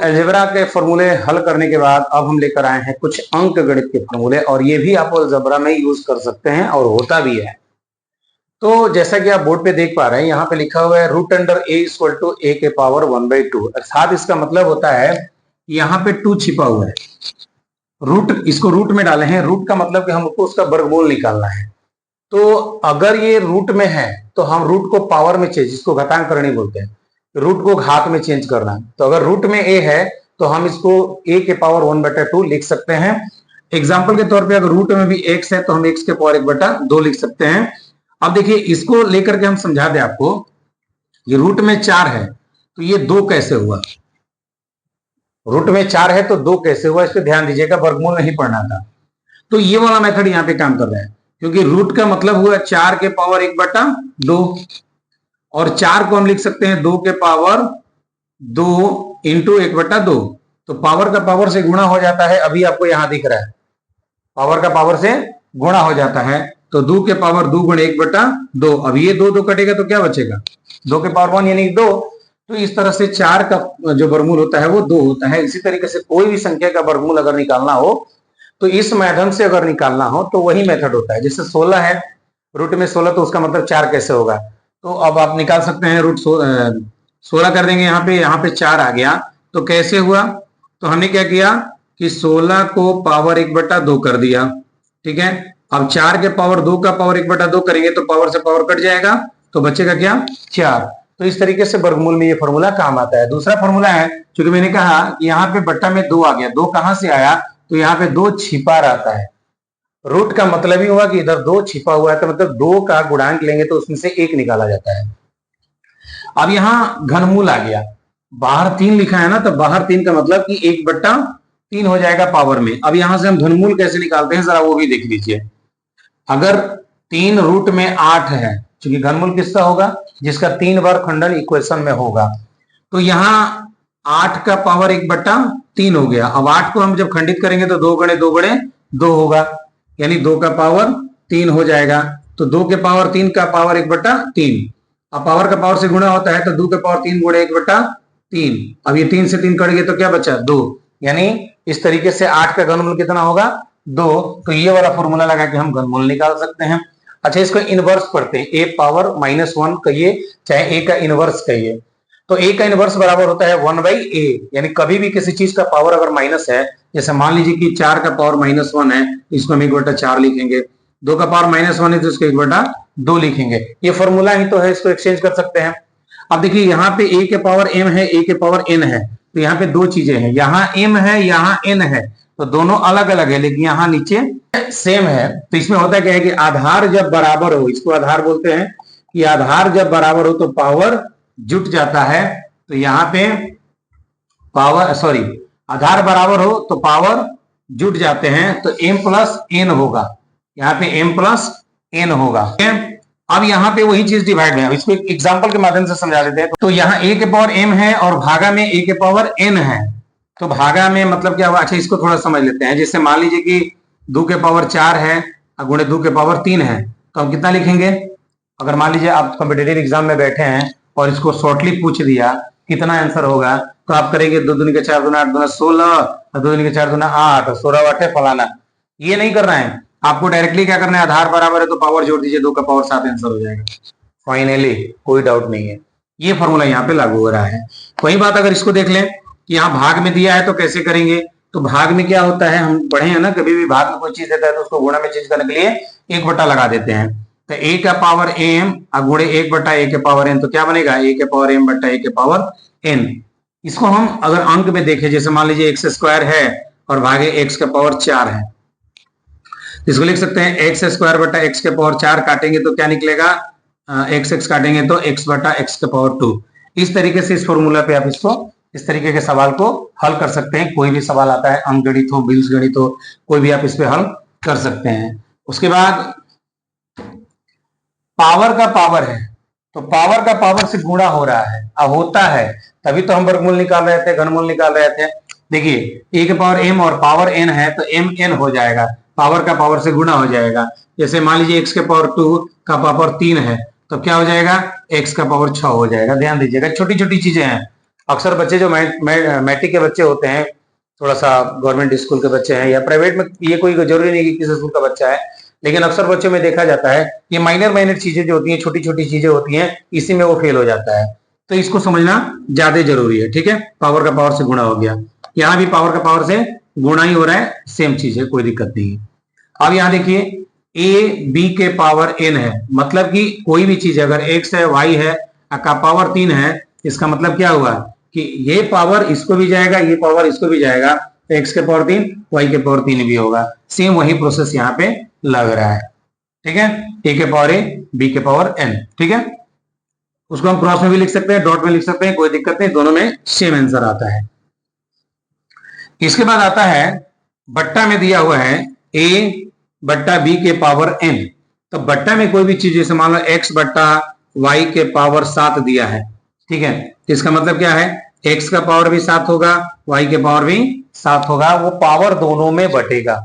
Algebra के फॉर्मूले हल करने के बाद अब हम लेकर आए हैं कुछ अंक गणित के फॉर्मूले, और ये भी आप अलजेब्रा में यूज कर सकते हैं और होता भी है। तो जैसा कि आप बोर्ड पे देख पा रहे हैं, यहाँ पे लिखा हुआ है root under a equal to a के पावर 1/2। अर्थात इसका मतलब होता है यहाँ पे 2 छिपा हुआ है, रूट इसको रूट में डाले हैं। रूट का मतलब कि हमको उसका वर्गमूल निकालना है। तो अगर ये रूट में है तो हम रूट को पावर में चेंज, इसको घातांक करणी बोलते हैं, रूट को घात में चेंज करना। तो अगर रूट में ए है तो हम इसको ए के पावर 1/2 लिख सकते हैं। एग्जाम्पल के तौर पे अगर रूट में भी एक्स है तो हम एक्स के पावर 1/2 लिख सकते हैं। अब देखिए, इसको लेकर के हम समझा दें आपको। ये रूट में 4 है तो ये 2 कैसे हुआ, रूट में 4 है तो 2 कैसे हुआ, इस पर ध्यान दीजिएगा, वर्गमूल नहीं पढ़ना था। तो ये वाला मेथड यहाँ पे काम कर रहा है, क्योंकि रूट का मतलब हुआ 4 के पावर 1/2, और 4 को हम लिख सकते हैं 2 के पावर 2 इंटू 1/2। तो पावर का पावर से गुणा हो जाता है, अभी आपको यहां दिख रहा है पावर का पावर से गुणा हो जाता है। तो 2 के पावर 2 गुणे 1/2। अब ये 2 कटेगा तो क्या बचेगा, 2 के पावर 1 यानी 2। तो इस तरह से 4 का जो वर्गमूल होता है वो 2 होता है। इसी तरीके से कोई भी संख्या का वर्गमूल अगर निकालना हो तो इस मेथड से अगर निकालना हो तो वही मेथड होता है। जैसे 16 है, रूट में 16, तो उसका मतलब 4 कैसे होगा। तो अब आप निकाल सकते हैं, रूट 16 कर देंगे, यहाँ पे 4 आ गया। तो कैसे हुआ, तो हमने क्या किया कि 16 को पावर 1/2 कर दिया, ठीक है। अब 4 के पावर 2 का पावर 1/2 करेंगे तो पावर से पावर कट जाएगा, तो बचेगा क्या, 4। तो इस तरीके से वर्गमूल में ये फॉर्मूला काम आता है। दूसरा फॉर्मूला है, क्योंकि मैंने कहा कि यहाँ पे बट्टा में 2 आ गया, 2 कहां से आया, तो यहाँ पे 2 छिपा रहता है। रूट का मतलब ही हुआ कि इधर 2 छिपा हुआ है, तो मतलब 2 का गुणांक लेंगे तो उसमें से 1 निकाला जाता है। अब यहाँ घनमूल आ गया, बाहर 3 लिखा है ना, तो बाहर 3 का मतलब कि 1/3 हो जाएगा पावर में। अब यहां से हम घनमूल कैसे निकालते हैं, जरा वो भी देख लीजिए। अगर 3 रूट में 8 है, क्योंकि घनमूल किसका होगा, जिसका 3 बार खंडन इक्वेशन में होगा। तो यहाँ 8 का पावर 1/3 हो गया। अब 8 को हम जब खंडित करेंगे तो 2 गुणे 2 गुणे 2 होगा, यानी 2 का पावर 3 हो जाएगा। तो 2 के पावर 3 का पावर 1/3। अब पावर का पावर से गुणा होता है तो 2 के पावर 3 गुणे 1/3। अब ये 3 से 3 कट गए तो क्या बचा, 2। यानी इस तरीके से 8 का घनमूल कितना होगा, 2। तो ये वाला फॉर्मूला लगा के हम घनमूल निकाल सकते हैं। अच्छा, इसको इनवर्स पढ़ते हैं, a पावर -1 कहिए चाहे a का इनवर्स कहिए। तो a का इनवर्स बराबर होता है 1/a, यानी कभी भी किसी चीज का पावर अगर माइनस है, जैसे मान लीजिए कि 4 का पावर -1 है, इसको हम 1/4 लिखेंगे। 2 का पावर -1 है तो इसको 1/2 लिखेंगे। ये फॉर्मूला ही तो है, इसको एक्सचेंज कर सकते हैं। अब देखिए, यहाँ पे a के पावर m है, a के पावर n है, तो यहाँ पे 2 चीजें हैं, यहाँ m है, यहाँ n है, तो दोनों अलग अलग है, लेकिन यहाँ नीचे सेम है। तो इसमें होता क्या है कि आधार जब बराबर हो, इसको आधार बोलते हैं, कि आधार जब बराबर हो तो पावर जुट जाता है। तो यहाँ पे आधार बराबर हो तो पावर जुट जाते हैं, तो m प्लस n होगा, यहाँ पे m प्लस n होगा। अब यहाँ पे वही चीज डिवाइड है, इसको एक एग्जांपल के माध्यम से समझा देते हैं। तो यहाँ a के पावर m है और भागा में a के पावर n है, तो भागा में मतलब क्या हुआ। अच्छा, इसको थोड़ा समझ लेते हैं। जैसे मान लीजिए कि 2 के पावर 4 है और गुणे 2 के पावर 3 है, तो हम कितना लिखेंगे। अगर मान लीजिए आप कॉम्पिटेटिव एग्जाम में बैठे हैं और इसको शॉर्टली पूछ दिया कितना आंसर होगा, तो आप करेंगे 2 दूनी के 4 दूना 8 दूना 16, 2 दूनी के 4 दूना 8, 16 8 फलाना। ये नहीं कर रहे हैं, आपको डायरेक्टली क्या करना है, आधार बराबर है तो पावर जोड़ दीजिए, 2 का पावर 7 आंसर हो जाएगा फाइनली, कोई डाउट नहीं है। ये फॉर्मूला यहाँ पे लागू हो रहा है। वही बात अगर इसको देख लें कि यहाँ भाग में दिया है तो कैसे करेंगे। तो भाग में क्या होता है, हम पढ़े हैं ना, कभी भी भाग में कोई चीज देता है तो उसको गुणा में चेंज करने के लिए 1 लगा देते हैं। तो a का पावर m गुणे 1/a के पावर n, तो क्या बनेगा, a के पावर m बट्टा a के पावर n। इसको हम अगर अंक में देखें, जैसे मान लीजिए x² है और भागे x का पावर 4 है, इसको लिख सकते हैं x² बट्टा x के पावर 4, काटेंगे तो क्या निकलेगा, x काटेंगे तो x बट्टा x के पावर 2। इस तरीके से इस फॉर्मूला पे आप इसको इस तरीके के सवाल को हल कर सकते हैं। कोई भी सवाल आता है, अंक गणित हो, बीजगणित हो, कोई भी आप इस पे हल कर सकते हैं। उसके बाद पावर का पावर है, तो पावर का पावर से गुणा हो रहा है, अब होता है तभी तो हम वर्गमूल निकाल रहे थे, घनमूल निकाल रहे थे। देखिए, a के पावर m और पावर n है तो m n हो जाएगा, पावर का पावर से गुणा हो जाएगा। जैसे मान लीजिए x के पावर 2 का पावर 3 है, तो क्या हो जाएगा, x का पावर 6 हो जाएगा। ध्यान दीजिएगा, छोटी छोटी चीजें हैं। अक्सर बच्चे जो मैट्रिक के बच्चे होते हैं, थोड़ा सा गवर्नमेंट स्कूल के बच्चे हैं या प्राइवेट में, ये कोई जरूरी नहीं कि किसी स्कूल का बच्चा है, लेकिन अक्सर बच्चों में देखा जाता है ये माइनर चीजें जो होती हैं, छोटी छोटी चीजें होती हैं, इसी में वो फेल हो जाता है। तो इसको समझना ज्यादा जरूरी है। ठीक है, पावर का पावर से गुणा हो गया, यहाँ भी पावर का पावर से गुणा ही हो रहा है, सेम चीज है, कोई दिक्कत नहीं है। अब यहाँ देखिए a b के पावर n है, मतलब कि कोई भी चीज अगर x है y है का पावर 3 है, इसका मतलब क्या हुआ कि ये पावर इसको भी जाएगा, ये पावर इसको भी जाएगा, तो x के पावर 3 y के पावर 3 भी होगा। सेम वही प्रोसेस यहाँ पे लग रहा है। ठीक है, a के पावर a, b के पावर n। ठीक है, उसको हम क्रॉस में भी लिख सकते हैं, डॉट में लिख सकते हैं, कोई दिक्कत नहीं, दोनों में सेम आंसर आता है। इसके बाद आता है बट्टा में दिया हुआ है a बट्टा b के पावर n। तो बट्टा में कोई भी चीज, जैसे मान लो x बट्टा y के पावर 7 दिया है। ठीक है, तो इसका मतलब क्या है, x का पावर भी 7 होगा, y के पावर भी 7 होगा, वो पावर दोनों में बटेगा,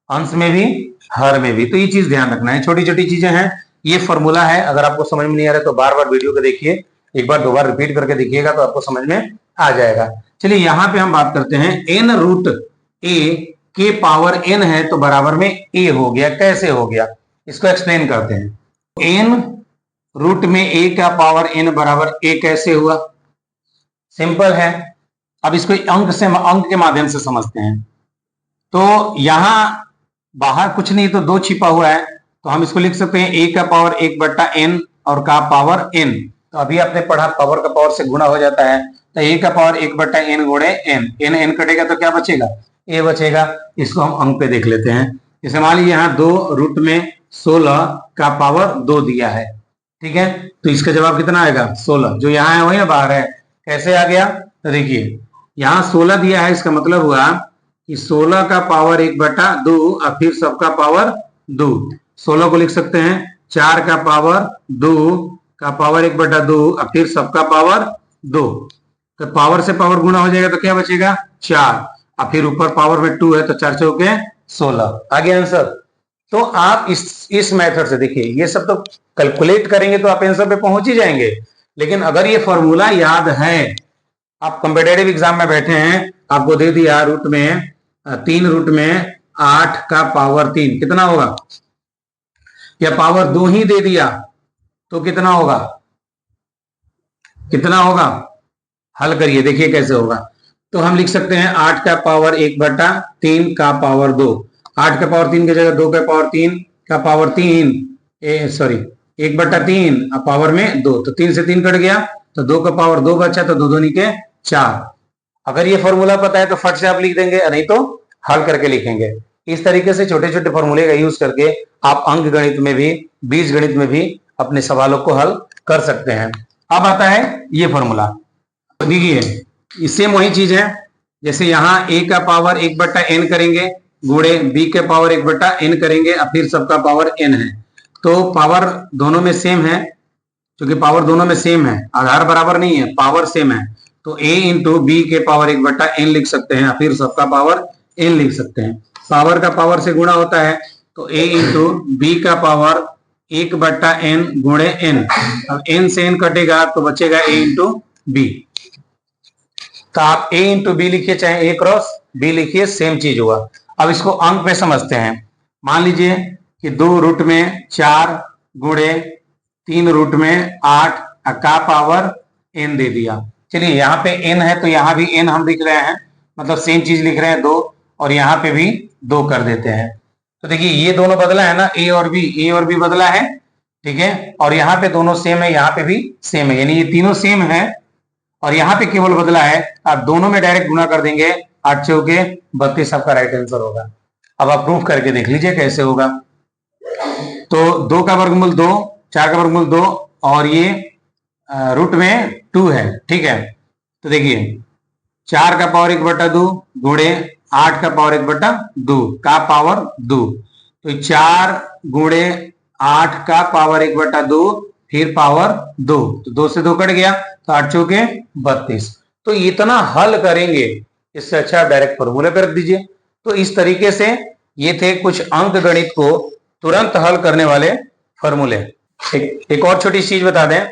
अंश में भी हर में भी। तो ये चीज ध्यान रखना है, छोटी छोटी चीजें हैं, ये फॉर्मूला है। अगर आपको समझ में नहीं आ रहा तो बार बार वीडियो को देखिए, एक बार दो बार रिपीट करके देखिएगा तो आपको समझ में आ जाएगा। चलिए यहाँ पे हम बात करते हैं, n रूट a के पावर n है तो बराबर में a हो गया। कैसे हो गया, इसको एक्सप्लेन करते हैं। n रूट में a का पावर n बराबर a कैसे हुआ, सिंपल है। अब इसको अंक के माध्यम से समझते हैं। तो यहां बाहर कुछ नहीं तो 2 छिपा हुआ है, तो हम इसको लिख सकते हैं a का पावर 1 बट्टा n और का पावर n। तो अभी आपने पढ़ा पावर का पावर से गुणा हो जाता है, तो a का पावर 1 बट्टा n गुणे n, n कटेगा तो क्या बचेगा, a बचेगा। इसको हम अंक पे देख लेते हैं। जैसे मान लीजिए यहाँ 2 रूट में 16 का पावर 2 दिया है। ठीक है, तो इसका जवाब कितना आएगा, 16। जो यहाँ है वही ना बाहर है, कैसे आ गया, तो देखिए यहाँ 16 दिया है, इसका मतलब हुआ कि 16 का पावर 1 बटा 2 और फिर सबका पावर 2। 16 को लिख सकते हैं 4 का पावर 2 का पावर 1 बटा 2 और फिर सबका पावर 2। तो पावर से पावर गुणा हो जाएगा तो क्या बचेगा, 4, और फिर ऊपर पावर में 2 है तो 4 चौके 16। आगे आंसर। तो आप इस मेथड से देखिए, ये सब तो कैलकुलेट करेंगे तो आप आंसर पे पहुंच ही जाएंगे, लेकिन अगर ये फॉर्मूला याद है, आप कॉम्पिटेटिव एग्जाम में बैठे हैं, आपको दे दिया रूट में 3 रूट में 8 का पावर 3 कितना होगा, या पावर 2 ही दे दिया तो कितना होगा, कितना होगा, हल करिए देखिए कैसे होगा। तो हम लिख सकते हैं 8 का पावर 1 बटा 3 का पावर 2। 8 का पावर 3 की जगह 2 का पावर 3 का पावर 3 1 बटा 3 पावर में 2, तो 3 से 3 कट गया तो 2 का पावर 2 बचा, तो 2 दूनी के 4। अगर ये फॉर्मूला पता है तो फट से आप लिख देंगे, नहीं तो हल करके लिखेंगे। इस तरीके से छोटे छोटे फॉर्मूले का यूज करके आप अंक गणित में भी, बीज गणित में भी अपने सवालों को हल कर सकते हैं। अब आता है ये फॉर्मूला, देखिए सेम वही चीज है, जैसे यहाँ a का पावर 1 बट्टा n करेंगे गुणे b के पावर 1 बट्टा n करेंगे और फिर सबका पावर n है। तो पावर दोनों में सेम है, क्योंकि पावर दोनों में सेम है, आधार बराबर नहीं है, पावर सेम है, तो a इंटू बी के पावर 1 बट्टा n लिख सकते हैं, फिर सबका पावर n लिख सकते हैं। पावर का पावर से गुणा होता है, तो a इंटू बी का पावर 1 बट्टा n गुणे n। अब n से n कटेगा तो बचेगा a इंटू बी। तो आप a इंटू बी लिखिए, चाहे a क्रॉस b लिखिए, सेम चीज हुआ। अब इसको अंक पे समझते हैं। मान लीजिए कि 2 रूट में 4 गुणे 3 रूट में 8 का पावर n दे दिया। चलिए यहाँ पे n है तो यहाँ भी n हम लिख रहे हैं, मतलब सेम चीज लिख रहे हैं 2, और यहाँ पे भी 2 कर देते हैं। तो देखिए ये दोनों बदला है ना, a और b बदला है, ठीक है, और यहाँ पे दोनों सेम है, यहाँ पे भी सेम है, यानी ये तीनों सेम है, और यहाँ पे केवल बदला है। आप दोनों में डायरेक्ट गुणा कर देंगे, 8 चौके 32 आपका राइट आंसर होगा। अब आप प्रूफ करके देख लीजिए कैसे होगा। तो 2 का वर्गमूल 2, 4 का वर्गमूल 2, और ये रूट में 2 है, ठीक है। तो देखिए 4 का पावर 1 बटा 2 गुणे 8 का पावर 1 बटा 2 का पावर 2, तो 4 गुणे 8 का पावर 1 बटा 2 फिर पावर 2, तो 2 से 2 कट गया, तो 8 चौके 32। तो इतना हल करेंगे, इससे अच्छा डायरेक्ट फॉर्मूले पे रख दीजिए। तो इस तरीके से ये थे कुछ अंक गणित को तुरंत हल करने वाले फॉर्मूले। एक और छोटी चीज बता दें,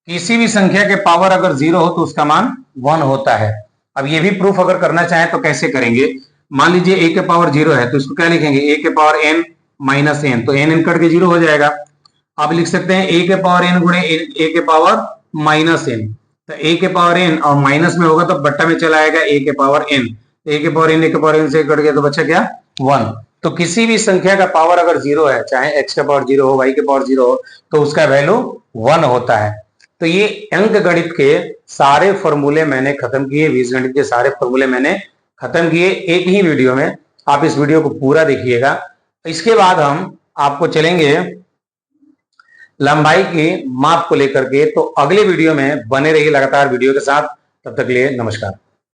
किसी भी संख्या के पावर अगर 0 हो तो उसका मान 1 होता है। अब ये भी प्रूफ अगर करना चाहें तो कैसे करेंगे, मान लीजिए a के पावर 0 है तो इसको क्या लिखेंगे, a के पावर n माइनस n, तो n कट के 0 हो जाएगा। आप लिख सकते हैं a के पावर n गुणे a के पावर माइनस n, तो a के पावर n और माइनस में होगा तो बट्टा में चला आएगा a के पावर n, a के पावर n से कट गया तो बचा क्या 1। तो किसी भी संख्या का पावर अगर 0 है, चाहे x का पावर 0 हो, y के पावर 0 हो, तो उसका वैल्यू 1 होता है। तो ये अंक गणित के सारे फॉर्मूले मैंने खत्म किए, बीजगणित के सारे फॉर्मूले मैंने खत्म किए एक ही वीडियो में। आप इस वीडियो को पूरा देखिएगा। इसके बाद हम आपको चलेंगे लंबाई के माप को लेकर के। तो अगले वीडियो में बने रहिए लगातार वीडियो के साथ। तब तक के लिए नमस्कार।